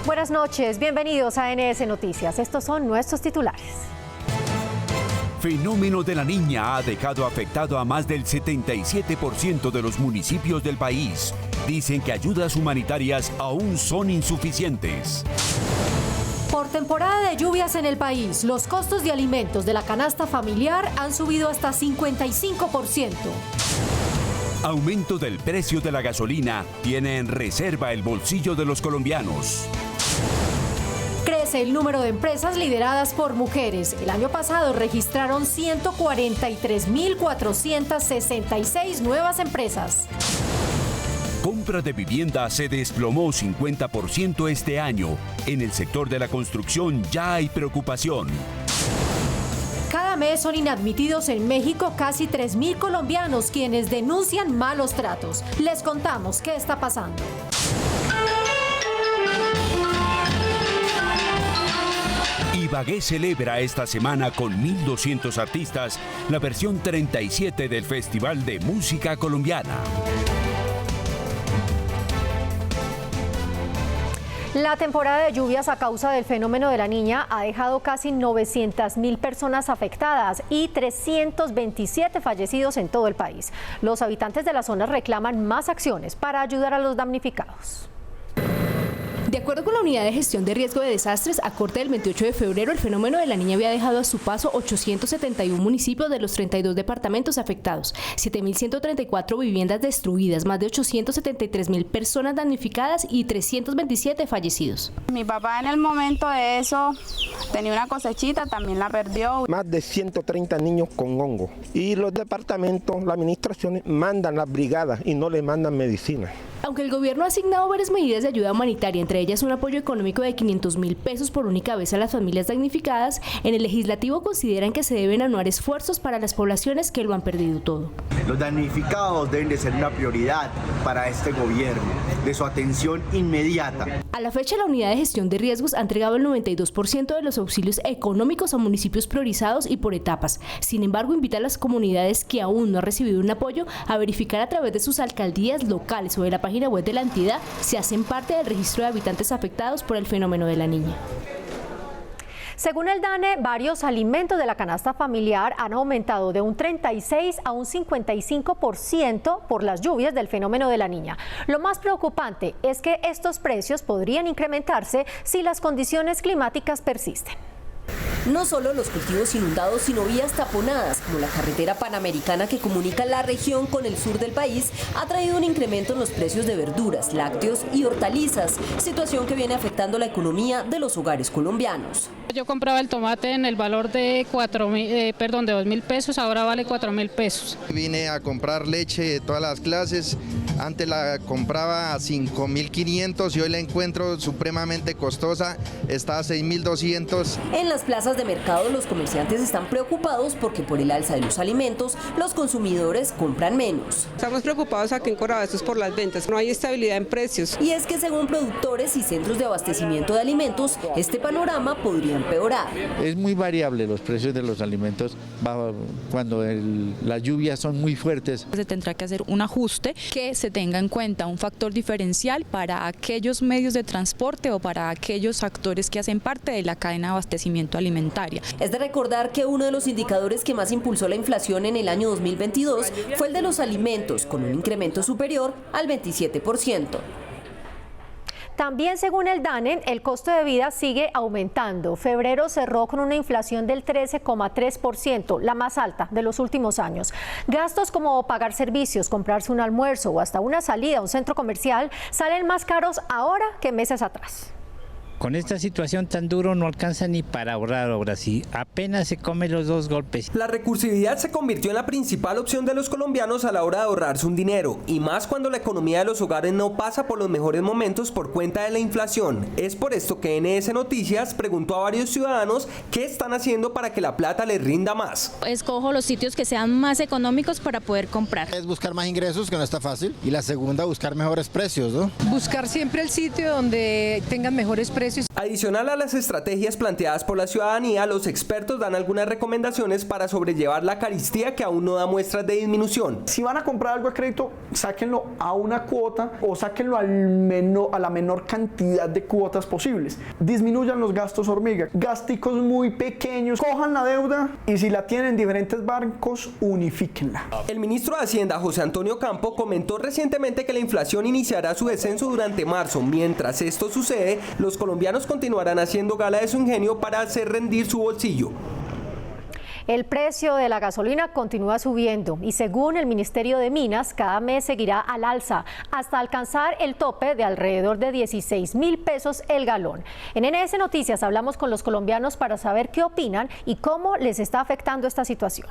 Buenas noches, bienvenidos a NS Noticias. Estos son nuestros titulares. Fenómeno de la niña ha dejado afectado a más del 77% de los municipios del país. Dicen que ayudas humanitarias aún son insuficientes. Por temporada de lluvias en el país, los costos de alimentos de la canasta familiar han subido hasta 55%. Aumento del precio de la gasolina tiene en reserva el bolsillo de los colombianos. Crece el número de empresas lideradas por mujeres. El año pasado registraron 143.466 nuevas empresas. Compra de vivienda se desplomó 50% este año. En el sector de la construcción ya hay preocupación. Cada mes son inadmitidos en México casi 3.000 colombianos quienes denuncian malos tratos. Les contamos qué está pasando. Ibagué celebra esta semana con 1.200 artistas la versión 37 del Festival de Música Colombiana. La temporada de lluvias a causa del fenómeno de la niña ha dejado casi 900.000 personas afectadas y 327 fallecidos en todo el país. Los habitantes de la zona reclaman más acciones para ayudar a los damnificados. De acuerdo con la Unidad de Gestión de Riesgo de Desastres, a corte del 28 de febrero, el fenómeno de la niña había dejado a su paso 871 municipios de los 32 departamentos afectados, 7.134 viviendas destruidas, más de 873.000 personas damnificadas y 327 fallecidos. Mi papá en el momento de eso tenía una cosechita, también la perdió. Más de 130 niños con hongo. Y los departamentos, las administraciones mandan las brigadas y no le mandan medicina. Aunque el gobierno ha asignado varias medidas de ayuda humanitaria, entre ellas un apoyo económico de 500.000 pesos por única vez a las familias damnificadas, en el legislativo consideran que se deben anuar esfuerzos para las poblaciones que lo han perdido todo. Los damnificados deben de ser una prioridad para este gobierno, de su atención inmediata. A la fecha, la Unidad de Gestión de Riesgos ha entregado el 92% de los auxilios económicos a municipios priorizados y por etapas. Sin embargo, invita a las comunidades que aún no han recibido un apoyo a verificar a través de sus alcaldías locales o de la página web de la entidad si hacen parte del registro de habitantes afectados por el fenómeno de la niña. Según el DANE, varios alimentos de la canasta familiar han aumentado de un 36 a un 55% por las lluvias del fenómeno de la niña. Lo más preocupante es que estos precios podrían incrementarse si las condiciones climáticas persisten. No solo los cultivos inundados, sino vías taponadas, como la carretera panamericana que comunica la región con el sur del país, ha traído un incremento en los precios de verduras, lácteos y hortalizas, situación que viene afectando la economía de los hogares colombianos. Yo compraba el tomate en el valor de 2.000 pesos, ahora vale 4.000 pesos. Vine a comprar leche de todas las clases, antes la compraba a 5.500 y hoy la encuentro supremamente costosa, está a 6.200. En las plazas de mercado los comerciantes están preocupados porque por el alza de los alimentos los consumidores compran menos. Estamos preocupados aquí en Corrabestos por las ventas, no hay estabilidad en precios. Y es que según productores y centros de abastecimiento de alimentos, este panorama podría empeorar. Es muy variable los precios de los alimentos cuando las lluvias son muy fuertes. Se tendrá que hacer un ajuste que se tenga en cuenta un factor diferencial para aquellos medios de transporte o para aquellos actores que hacen parte de la cadena de abastecimiento alimentaria. Es de recordar que uno de los indicadores que más impulsó la inflación en el año 2022 fue el de los alimentos, con un incremento superior al 27%. También según el DANE, el costo de vida sigue aumentando. Febrero cerró con una inflación del 13,3%, la más alta de los últimos años. Gastos como pagar servicios, comprarse un almuerzo o hasta una salida a un centro comercial salen más caros ahora que meses atrás. Con esta situación tan duro no alcanza ni para ahorrar ahora sí, apenas se come los dos golpes. La recursividad se convirtió en la principal opción de los colombianos a la hora de ahorrarse un dinero, y más cuando la economía de los hogares no pasa por los mejores momentos por cuenta de la inflación. Es por esto que NS Noticias preguntó a varios ciudadanos qué están haciendo para que la plata les rinda más. Escojo los sitios que sean más económicos para poder comprar. Es buscar más ingresos, que no está fácil, y la segunda, buscar mejores precios, ¿no? Buscar siempre el sitio donde tengan mejores precios precios. Adicional a las estrategias planteadas por la ciudadanía, los expertos dan algunas recomendaciones para sobrellevar la carestía que aún no da muestras de disminución. Si van a comprar algo a crédito, sáquenlo a una cuota o sáquenlo a la menor cantidad de cuotas posibles. Disminuyan los gastos hormiga, gasticos muy pequeños, cojan la deuda y si la tienen en diferentes bancos, unifíquenla. El ministro de Hacienda, José Antonio Campo, comentó recientemente que la inflación iniciará su descenso durante marzo. Mientras esto sucede, los colombianos continuarán haciendo gala de su ingenio para hacer rendir su bolsillo. El precio de la gasolina continúa subiendo y según el Ministerio de Minas, cada mes seguirá al alza hasta alcanzar el tope de alrededor de 16.000 pesos el galón. En NS Noticias hablamos con los colombianos para saber qué opinan y cómo les está afectando esta situación.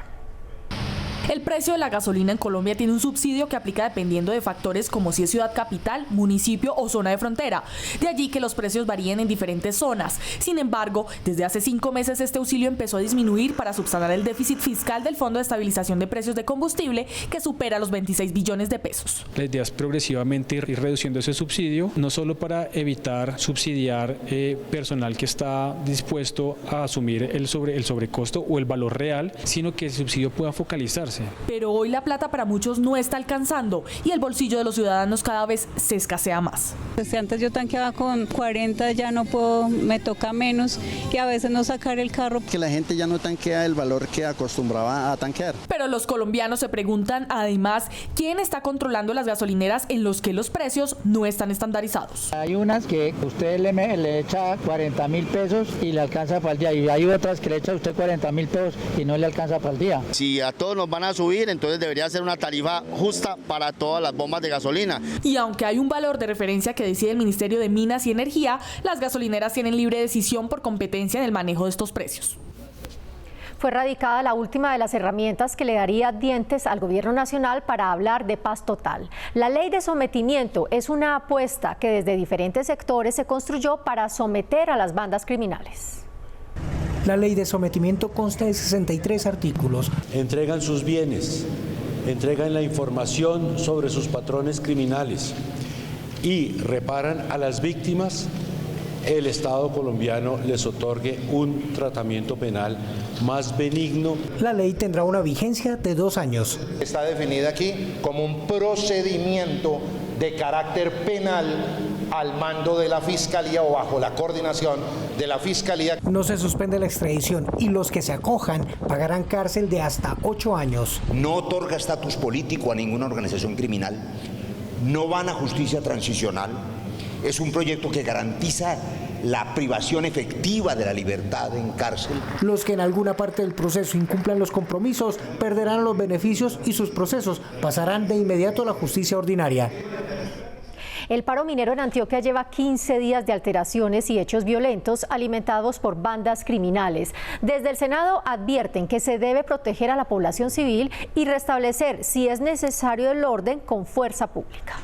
El precio de la gasolina en Colombia tiene un subsidio que aplica dependiendo de factores como si es ciudad capital, municipio o zona de frontera. De allí que los precios varíen en diferentes zonas. Sin embargo, desde hace 5 meses este auxilio empezó a disminuir para subsanar el déficit fiscal del Fondo de Estabilización de Precios de Combustible, que supera los 26 billones de pesos. La idea es progresivamente ir reduciendo ese subsidio, no solo para evitar subsidiar personal que está dispuesto a asumir el sobrecosto o el valor real, sino que el subsidio pueda focalizarse. Pero hoy la plata para muchos no está alcanzando y el bolsillo de los ciudadanos cada vez se escasea más. Desde antes yo tanqueaba con 40, ya no puedo, me toca menos y a veces no sacar el carro. Que la gente ya no tanquea el valor que acostumbraba a tanquear. Pero los colombianos se preguntan además quién está controlando las gasolineras en los que los precios no están estandarizados. Hay unas que usted le echa 40.000 pesos y le alcanza para el día y hay otras que le echa usted 40.000 pesos y no le alcanza para el día. Si a todos nos van a subir, entonces debería ser una tarifa justa para todas las bombas de gasolina. Y aunque hay un valor de referencia que decide el Ministerio de Minas y Energía, las gasolineras tienen libre decisión por competencia en el manejo de estos precios. Fue radicada la última de las herramientas que le daría dientes al gobierno nacional para hablar de paz total. La ley de sometimiento es una apuesta que desde diferentes sectores se construyó para someter a las bandas criminales. La ley de sometimiento consta de 63 artículos. Entregan sus bienes, entregan la información sobre sus patrones criminales y reparan a las víctimas. El Estado colombiano les otorgue un tratamiento penal más benigno. La ley tendrá una vigencia de 2 años. Está definida aquí como un procedimiento de carácter penal al mando de la Fiscalía o bajo la coordinación de la Fiscalía. No se suspende la extradición y los que se acojan pagarán cárcel de hasta 8 años. No otorga estatus político a ninguna organización criminal, no van a justicia transicional, es un proyecto que garantiza la privación efectiva de la libertad en cárcel. Los que en alguna parte del proceso incumplan los compromisos perderán los beneficios y sus procesos pasarán de inmediato a la justicia ordinaria. El paro minero en Antioquia lleva 15 días de alteraciones y hechos violentos alimentados por bandas criminales. Desde el Senado advierten que se debe proteger a la población civil y restablecer, si es necesario, el orden con fuerza pública.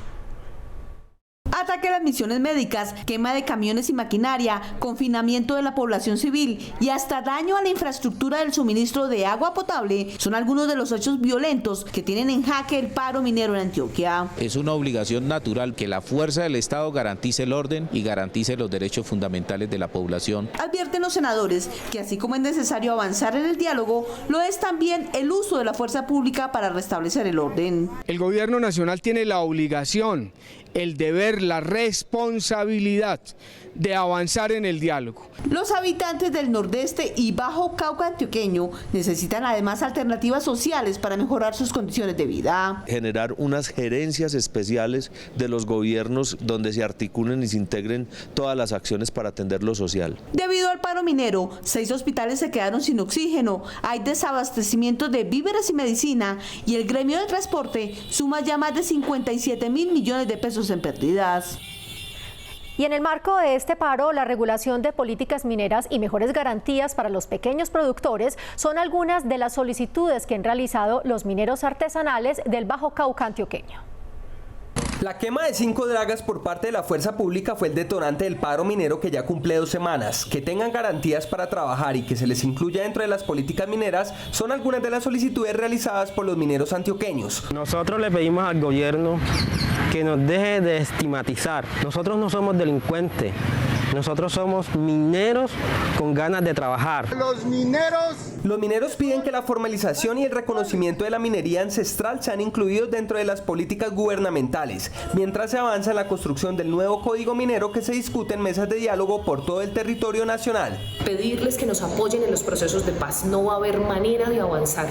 Ataque a las misiones médicas, quema de camiones y maquinaria, confinamiento de la población civil y hasta daño a la infraestructura del suministro de agua potable son algunos de los hechos violentos que tienen en jaque el paro minero en Antioquia. Es una obligación natural que la fuerza del Estado garantice el orden y garantice los derechos fundamentales de la población. Advierten los senadores que así como es necesario avanzar en el diálogo, lo es también el uso de la fuerza pública para restablecer el orden. El gobierno nacional tiene la obligación, el deber, la responsabilidad de avanzar en el diálogo. Los habitantes del nordeste y Bajo Cauca antioqueño necesitan además alternativas sociales para mejorar sus condiciones de vida. Generar unas gerencias especiales de los gobiernos donde se articulen y se integren todas las acciones para atender lo social. Debido al paro minero, 6 hospitales se quedaron sin oxígeno, hay desabastecimiento de víveres y medicina y el gremio de transporte suma ya más de 57.000 millones de pesos en pérdidas. Y en el marco de este paro, la regulación de políticas mineras y mejores garantías para los pequeños productores son algunas de las solicitudes que han realizado los mineros artesanales del Bajo Cauca antioqueño. La quema de 5 dragas por parte de la fuerza pública fue el detonante del paro minero que ya cumple 2 semanas. Que tengan garantías para trabajar y que se les incluya dentro de las políticas mineras son algunas de las solicitudes realizadas por los mineros antioqueños. Nosotros le pedimos al gobierno que nos deje de estigmatizar. Nosotros no somos delincuentes. Nosotros somos mineros con ganas de trabajar. Los mineros piden que la formalización y el reconocimiento de la minería ancestral sean incluidos dentro de las políticas gubernamentales, mientras se avanza en la construcción del nuevo código minero que se discute en mesas de diálogo por todo el territorio nacional. Pedirles que nos apoyen en los procesos de paz. No va a haber manera de avanzar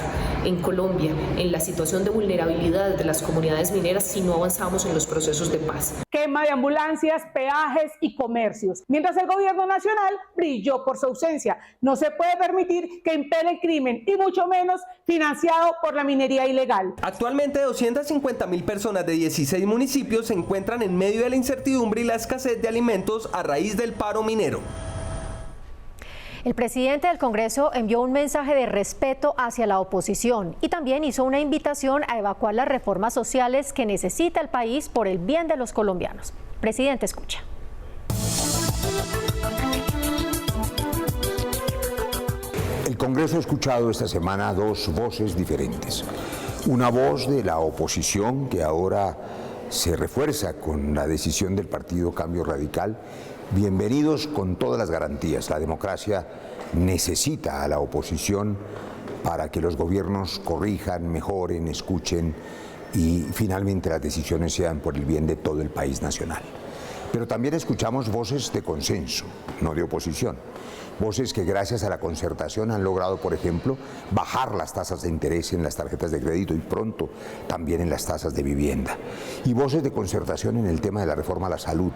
en Colombia en la situación de vulnerabilidad de las comunidades mineras si no avanzamos en los procesos de paz. Quema de ambulancias, peajes y comercios. Mientras el gobierno nacional brilló por su ausencia. No se puede permitir que impere el crimen y mucho menos financiado por la minería ilegal. Actualmente 250.000 personas de 16 municipios se encuentran en medio de la incertidumbre y la escasez de alimentos a raíz del paro minero. El presidente del Congreso envió un mensaje de respeto hacia la oposición y también hizo una invitación a evacuar las reformas sociales que necesita el país por el bien de los colombianos. Presidente, escucha. El Congreso ha escuchado esta semana dos voces diferentes. Una voz de la oposición que ahora se refuerza con la decisión del Partido Cambio Radical. Bienvenidos con todas las garantías. La democracia necesita a la oposición para que los gobiernos corrijan, mejoren, escuchen y finalmente las decisiones sean por el bien de todo el país nacional. Pero también escuchamos voces de consenso, no de oposición. Voces que gracias a la concertación han logrado, por ejemplo, bajar las tasas de interés en las tarjetas de crédito y pronto también en las tasas de vivienda. Y voces de concertación en el tema de la reforma a la salud,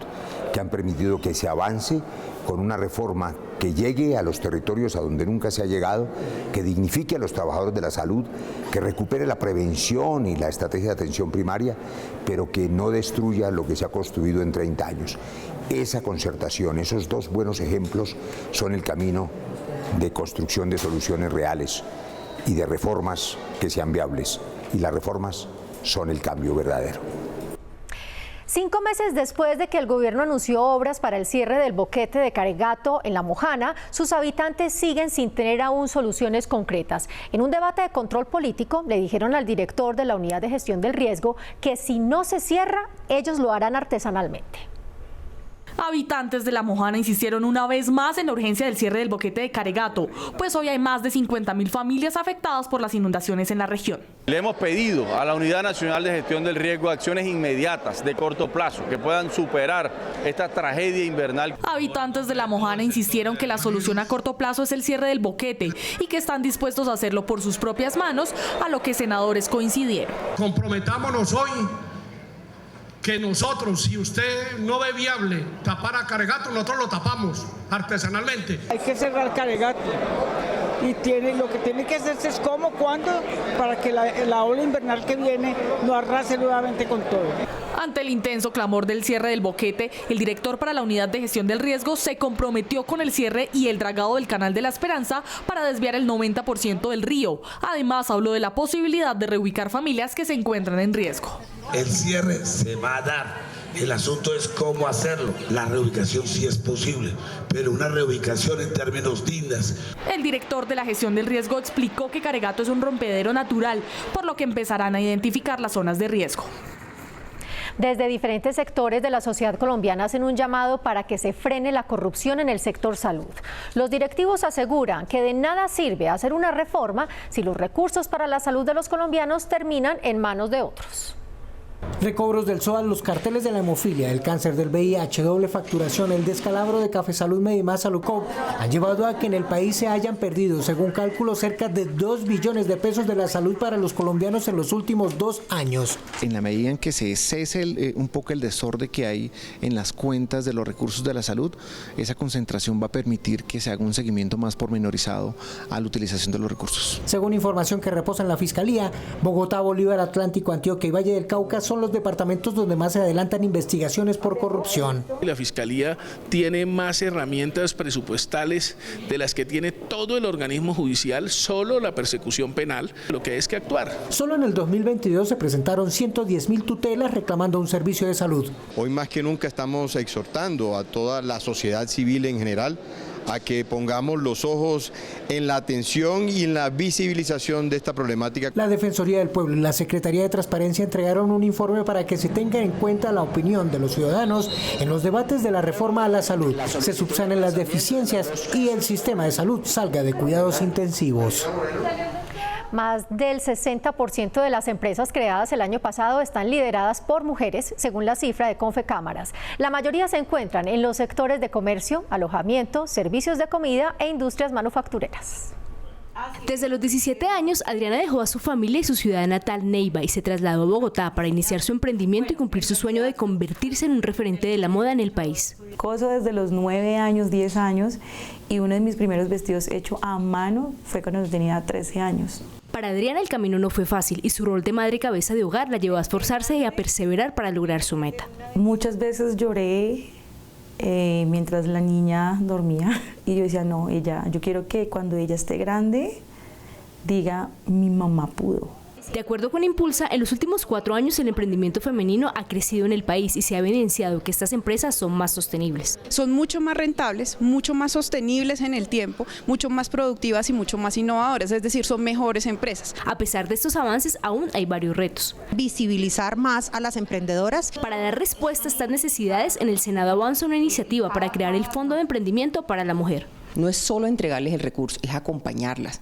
que han permitido que se avance con una reforma que llegue a los territorios a donde nunca se ha llegado, que dignifique a los trabajadores de la salud, que recupere la prevención y la estrategia de atención primaria, pero que no destruya lo que se ha construido en 30 años. Esa concertación, esos dos buenos ejemplos son el camino de construcción de soluciones reales y de reformas que sean viables. Y las reformas son el cambio verdadero. 5 meses después de que el gobierno anunció obras para el cierre del boquete de Caregato en La Mojana, sus habitantes siguen sin tener aún soluciones concretas. En un debate de control político, le dijeron al director de la Unidad de Gestión del Riesgo que si no se cierra, ellos lo harán artesanalmente. Habitantes de La Mojana insistieron una vez más en la urgencia del cierre del boquete de Caregato, pues hoy hay más de 50.000 familias afectadas por las inundaciones en la región. Le hemos pedido a la Unidad Nacional de Gestión del Riesgo acciones inmediatas de corto plazo que puedan superar esta tragedia invernal. Habitantes de La Mojana insistieron que la solución a corto plazo es el cierre del boquete y que están dispuestos a hacerlo por sus propias manos, a lo que senadores coincidieron. Comprometámonos hoy que nosotros, si usted no ve viable tapar a Caregato, nosotros lo tapamos artesanalmente. Hay que cerrar Caregato y lo que tiene que hacerse es cómo, cuándo, para que la ola invernal que viene no arrase nuevamente con todo. Ante el intenso clamor del cierre del boquete, el director para la Unidad de Gestión del Riesgo se comprometió con el cierre y el dragado del Canal de la Esperanza para desviar el 90% del río. Además, habló de la posibilidad de reubicar familias que se encuentran en riesgo. El cierre se va a dar. El asunto es cómo hacerlo. La reubicación sí es posible, pero una reubicación en términos dignos. El director de la Gestión del Riesgo explicó que Caregato es un rompedero natural, por lo que empezarán a identificar las zonas de riesgo. Desde diferentes sectores de la sociedad colombiana hacen un llamado para que se frene la corrupción en el sector salud. Los directivos aseguran que de nada sirve hacer una reforma si los recursos para la salud de los colombianos terminan en manos de otros. Recobros del SOAT, los carteles de la hemofilia, el cáncer del VIH, doble facturación, el descalabro de Café Salud Medimás Salucop han llevado a que en el país se hayan perdido, según cálculos, cerca de 2 billones de pesos de la salud para los colombianos en los últimos 2 años. En la medida en que se cese un poco el desorden que hay en las cuentas de los recursos de la salud, esa concentración va a permitir que se haga un seguimiento más pormenorizado a la utilización de los recursos. Según información que reposa en la Fiscalía, Bogotá, Bolívar, Atlántico, Antioquia y Valle del Cauca son los departamentos donde más se adelantan investigaciones por corrupción. La Fiscalía tiene más herramientas presupuestales de las que tiene todo el organismo judicial, solo la persecución penal, lo que es que actuar. Solo en el 2022 se presentaron 110.000 tutelas reclamando un servicio de salud. Hoy más que nunca estamos exhortando a toda la sociedad civil en general a que pongamos los ojos en la atención y en la visibilización de esta problemática. La Defensoría del Pueblo y la Secretaría de Transparencia entregaron un informe para que se tenga en cuenta la opinión de los ciudadanos en los debates de la reforma a la salud, se subsanen las deficiencias y el sistema de salud salga de cuidados intensivos. Más del 60% de las empresas creadas el año pasado están lideradas por mujeres, según la cifra de Confecámaras. La mayoría se encuentran en los sectores de comercio, alojamiento, servicios de comida e industrias manufactureras. Desde los 17 años, Adriana dejó a su familia y su ciudad natal, Neiva, y se trasladó a Bogotá para iniciar su emprendimiento y cumplir su sueño de convertirse en un referente de la moda en el país. Coso desde los 9 años, 10 años, y uno de mis primeros vestidos hecho a mano fue cuando tenía 13 años. Para Adriana el camino no fue fácil y su rol de madre y cabeza de hogar la llevó a esforzarse y a perseverar para lograr su meta. Muchas veces lloré mientras la niña dormía y yo decía, no, yo quiero que cuando ella esté grande diga, mi mamá pudo. De acuerdo con Impulsa, en los últimos 4 años el emprendimiento femenino ha crecido en el país y se ha evidenciado que estas empresas son más sostenibles. Son mucho más rentables, mucho más sostenibles en el tiempo, mucho más productivas y mucho más innovadoras, es decir, son mejores empresas. A pesar de estos avances, aún hay varios retos. Visibilizar más a las emprendedoras. Para dar respuesta a estas necesidades, en el Senado avanza una iniciativa para crear el Fondo de Emprendimiento para la Mujer. No es solo entregarles el recurso, es acompañarlas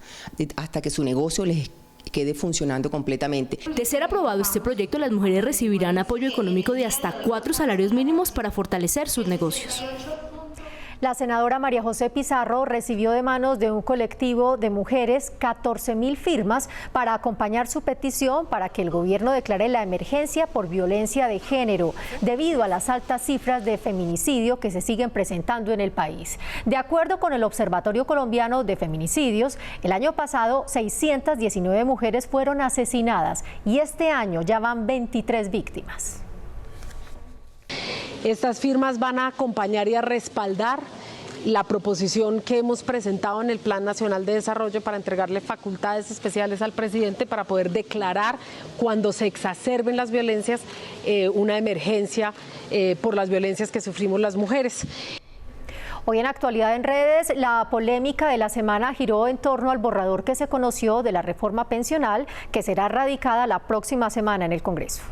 hasta que su negocio les quede funcionando completamente. De ser aprobado este proyecto, las mujeres recibirán apoyo económico de hasta 4 salarios mínimos para fortalecer sus negocios. La senadora María José Pizarro recibió de manos de un colectivo de mujeres 14.000 firmas para acompañar su petición para que el gobierno declare la emergencia por violencia de género, debido a las altas cifras de feminicidio que se siguen presentando en el país. De acuerdo con el Observatorio Colombiano de Feminicidios, el año pasado 619 mujeres fueron asesinadas y este año ya van 23 víctimas. Estas firmas van a acompañar y a respaldar la proposición que hemos presentado en el Plan Nacional de Desarrollo para entregarle facultades especiales al presidente para poder declarar cuando se exacerben las violencias una emergencia por las violencias que sufrimos las mujeres. Hoy en Actualidad en Redes, la polémica de la semana giró en torno al borrador que se conoció de la reforma pensional que será radicada la próxima semana en el Congreso.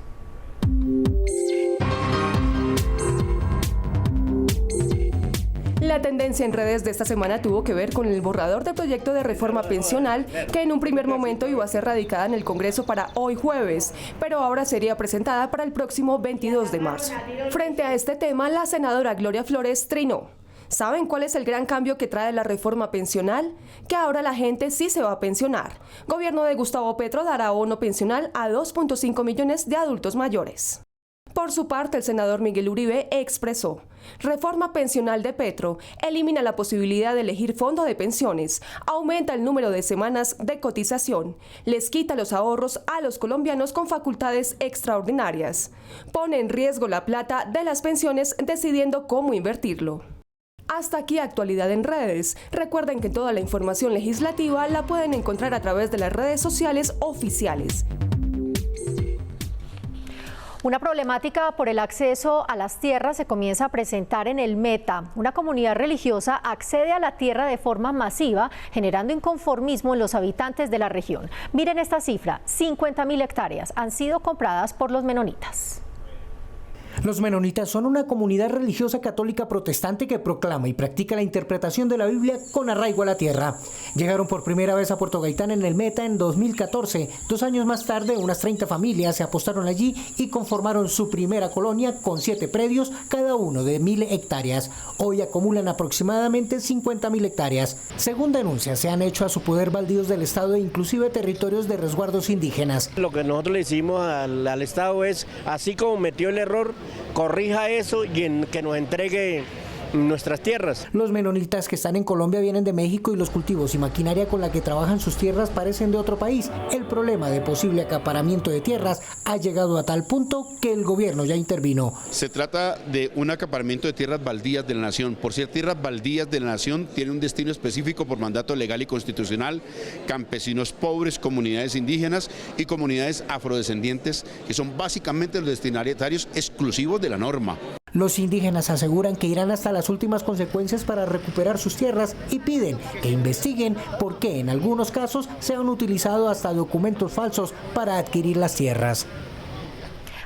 La tendencia en redes de esta semana tuvo que ver con el borrador del proyecto de reforma pensional que en un primer momento iba a ser radicada en el Congreso para hoy jueves, pero ahora sería presentada para el próximo 22 de marzo. Frente a este tema, la senadora Gloria Flores trinó. ¿Saben cuál es el gran cambio que trae la reforma pensional? Que ahora la gente sí se va a pensionar. Gobierno de Gustavo Petro dará bono pensional a 2.5 millones de adultos mayores. Por su parte, el senador Miguel Uribe expresó: reforma pensional de Petro elimina la posibilidad de elegir fondo de pensiones, aumenta el número de semanas de cotización, les quita los ahorros a los colombianos con facultades extraordinarias, pone en riesgo la plata de las pensiones decidiendo cómo invertirlo. Hasta aquí Actualidad en Redes. Recuerden que toda la información legislativa la pueden encontrar a través de las redes sociales oficiales. Una problemática por el acceso a las tierras se comienza a presentar en el Meta. Una comunidad religiosa accede a la tierra de forma masiva, generando inconformismo en los habitantes de la región. Miren esta cifra: 50.000 hectáreas han sido compradas por los menonitas. Los menonitas son una comunidad religiosa católica protestante que proclama y practica la interpretación de la Biblia con arraigo a la tierra. Llegaron por primera vez a Puerto Gaitán en el Meta en 2014. 2 años más tarde, unas 30 familias se apostaron allí y conformaron su primera colonia con 7 predios, cada uno de 1.000 hectáreas. Hoy acumulan aproximadamente 50.000 hectáreas. Según denuncias, se han hecho a su poder baldíos del Estado e inclusive territorios de resguardos indígenas. Lo que nosotros le hicimos al Estado es, así como metió el error, corrija eso y que nos entregue nuestras tierras. Los menonitas que están en Colombia vienen de México y los cultivos y maquinaria con la que trabajan sus tierras parecen de otro país. El problema de posible acaparamiento de tierras ha llegado a tal punto que el gobierno ya intervino. Se trata de un acaparamiento de tierras baldías de la nación. Por ser tierras baldías de la nación, tiene un destino específico por mandato legal y constitucional: campesinos pobres, comunidades indígenas y comunidades afrodescendientes, que son básicamente los destinatarios exclusivos de la norma. Los indígenas aseguran que irán hasta las últimas consecuencias para recuperar sus tierras y piden que investiguen por qué en algunos casos se han utilizado hasta documentos falsos para adquirir las tierras.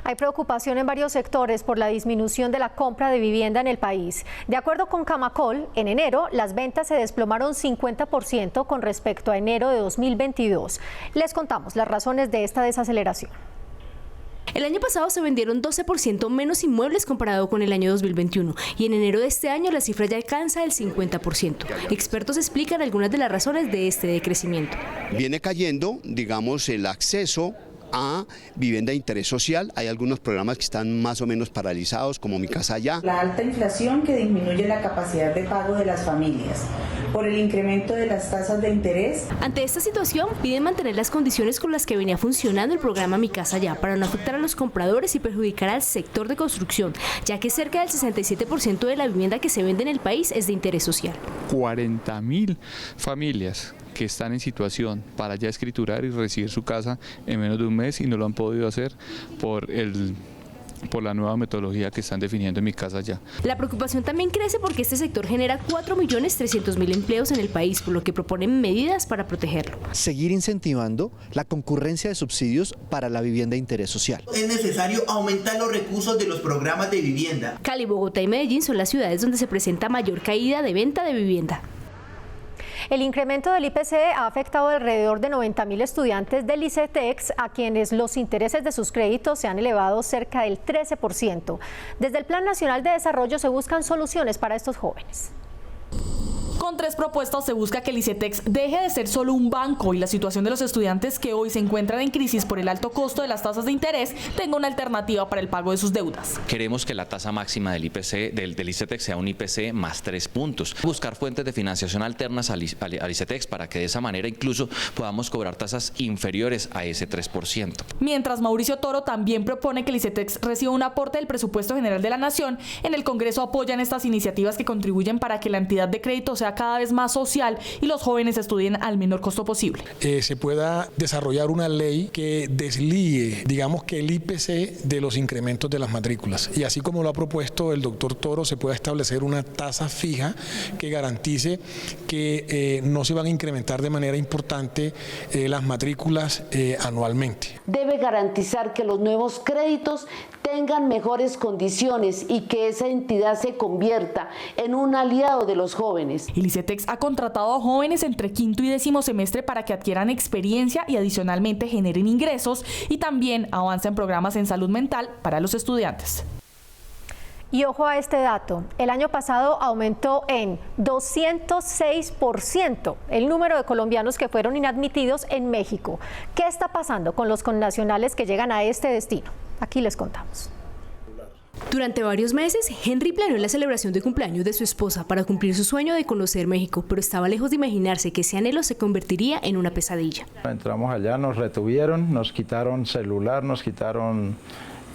Hay preocupación en varios sectores por la disminución de la compra de vivienda en el país. De acuerdo con Camacol, en enero las ventas se desplomaron 50% con respecto a enero de 2022. Les contamos las razones de esta desaceleración. El año pasado se vendieron 12% menos inmuebles comparado con el año 2021 y en enero de este año la cifra ya alcanza el 50%. Expertos explican algunas de las razones de este decrecimiento. Viene cayendo, digamos, el acceso a vivienda de interés social. Hay algunos programas que están más o menos paralizados, como Mi Casa Ya. La alta inflación que disminuye la capacidad de pago de las familias, por el incremento de las tasas de interés. Ante esta situación, piden mantener las condiciones con las que venía funcionando el programa Mi Casa Ya para no afectar a los compradores y perjudicar al sector de construcción, ya que cerca del 67% de la vivienda que se vende en el país es de interés social. 40.000 familias que están en situación para ya escriturar y recibir su casa en menos de un mes y no lo han podido hacer por la nueva metodología que están definiendo en Mi Casa Ya. La preocupación también crece porque este sector genera 4.300.000 empleos en el país, por lo que proponen medidas para protegerlo. Seguir incentivando la concurrencia de subsidios para la vivienda de interés social. Es necesario aumentar los recursos de los programas de vivienda. Cali, Bogotá y Medellín son las ciudades donde se presenta mayor caída de venta de vivienda. El incremento del IPC ha afectado alrededor de 90.000 estudiantes del ICETEX, a quienes los intereses de sus créditos se han elevado cerca del 13%. Desde el Plan Nacional de Desarrollo se buscan soluciones para estos jóvenes. Con 3 propuestas se busca que el ICETEX deje de ser solo un banco y la situación de los estudiantes que hoy se encuentran en crisis por el alto costo de las tasas de interés tenga una alternativa para el pago de sus deudas. Queremos que la tasa máxima del IPC, del ICETEX sea un IPC más 3 puntos. Buscar fuentes de financiación alternas al ICETEX para que de esa manera incluso podamos cobrar tasas inferiores a ese 3%. Mientras Mauricio Toro también propone que el ICETEX reciba un aporte del presupuesto general de la Nación, en el Congreso apoyan estas iniciativas que contribuyen para que la entidad de crédito sea cada vez más social y los jóvenes estudien al menor costo posible. Se pueda desarrollar una ley que deslíe, digamos, que el IPC de los incrementos de las matrículas. Y así como lo ha propuesto el doctor Toro, se pueda establecer una tasa fija que garantice que no se van a incrementar de manera importante las matrículas anualmente. Debe garantizar que los nuevos créditos tengan mejores condiciones y que esa entidad se convierta en un aliado de los jóvenes. El ICETEX ha contratado a jóvenes entre quinto y décimo semestre para que adquieran experiencia y adicionalmente generen ingresos, y también avanza en programas en salud mental para los estudiantes. Y ojo a este dato, el año pasado aumentó en 206% el número de colombianos que fueron inadmitidos en México. ¿Qué está pasando con los connacionales que llegan a este destino? Aquí les contamos. Durante varios meses, Henry planeó la celebración de cumpleaños de su esposa para cumplir su sueño de conocer México, pero estaba lejos de imaginarse que ese anhelo se convertiría en una pesadilla. Entramos allá, nos retuvieron, nos quitaron celular, nos quitaron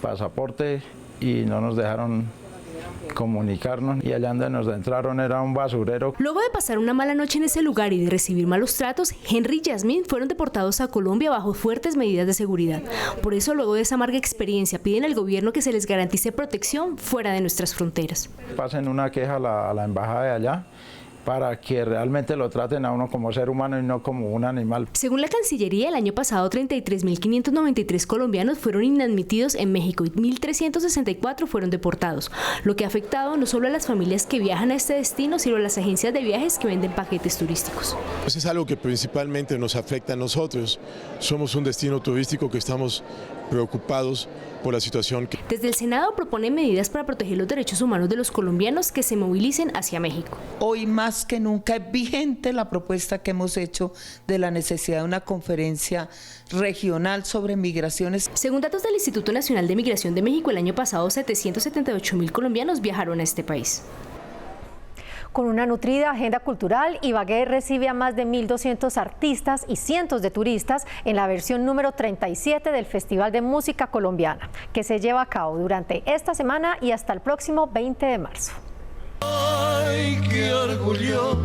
pasaporte y no nos dejaron comunicarnos, y allá donde nos entraron era un basurero. Luego de pasar una mala noche en ese lugar y de recibir malos tratos, Henry y Yasmín fueron deportados a Colombia bajo fuertes medidas de seguridad. Por eso, luego de esa amarga experiencia, piden al gobierno que se les garantice protección fuera de nuestras fronteras. Pasen una queja a la embajada de allá para que realmente lo traten a uno como ser humano y no como un animal. Según la Cancillería, el año pasado 33.593 colombianos fueron inadmitidos en México y 1.364 fueron deportados, lo que ha afectado no solo a las familias que viajan a este destino, sino a las agencias de viajes que venden paquetes turísticos. Pues es algo que principalmente nos afecta a nosotros. Somos un destino turístico que estamos preocupados por la situación. Desde el Senado proponen medidas para proteger los derechos humanos de los colombianos que se movilicen hacia México. Hoy más que nunca es vigente la propuesta que hemos hecho de la necesidad de una conferencia regional sobre migraciones. Según datos del Instituto Nacional de Migración de México, el año pasado 778.000 colombianos viajaron a este país. Con una nutrida agenda cultural, Ibagué recibe a más de 1.200 artistas y cientos de turistas en la versión número 37 del Festival de Música Colombiana, que se lleva a cabo durante esta semana y hasta el próximo 20 de marzo. ¡Ay, qué orgullo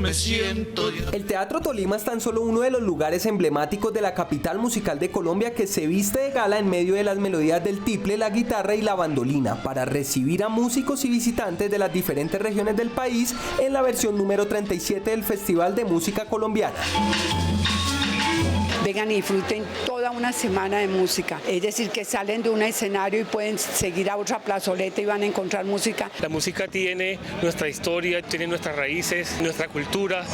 me siento ya. El Teatro Tolima es tan solo uno de los lugares emblemáticos de la capital musical de Colombia que se viste de gala en medio de las melodías del tiple, la guitarra y la bandolina para recibir a músicos y visitantes de las diferentes regiones del país en la versión número 37 del Festival de Música Colombiana. Vengan y disfruten toda una semana de música, es decir, que salen de un escenario y pueden seguir a otra plazoleta y van a encontrar música. La música tiene nuestra historia, tiene nuestras raíces, nuestra cultura.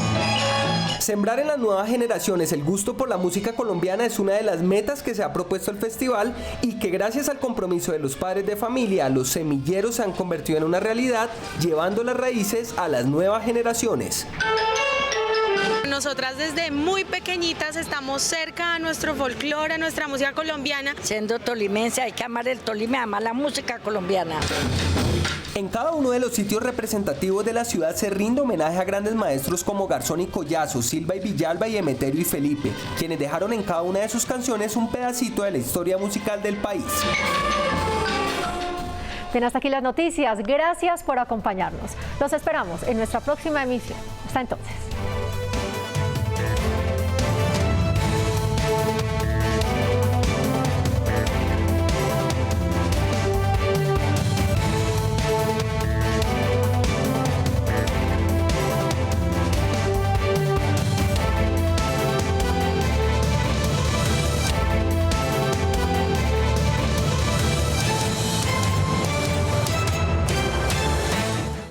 Sembrar en las nuevas generaciones el gusto por la música colombiana es una de las metas que se ha propuesto el festival y que gracias al compromiso de los padres de familia, los semilleros se han convertido en una realidad, llevando las raíces a las nuevas generaciones. Nosotras desde muy pequeñitas estamos cerca a nuestro folclore, a nuestra música colombiana. Siendo tolimense hay que amar el Tolima, amar la música colombiana. En cada uno de los sitios representativos de la ciudad se rinde homenaje a grandes maestros como Garzón y Collazo, Silva y Villalba y Emeterio y Felipe, quienes dejaron en cada una de sus canciones un pedacito de la historia musical del país. Bien, hasta aquí las noticias. Gracias por acompañarnos. Los esperamos en nuestra próxima emisión. Hasta entonces.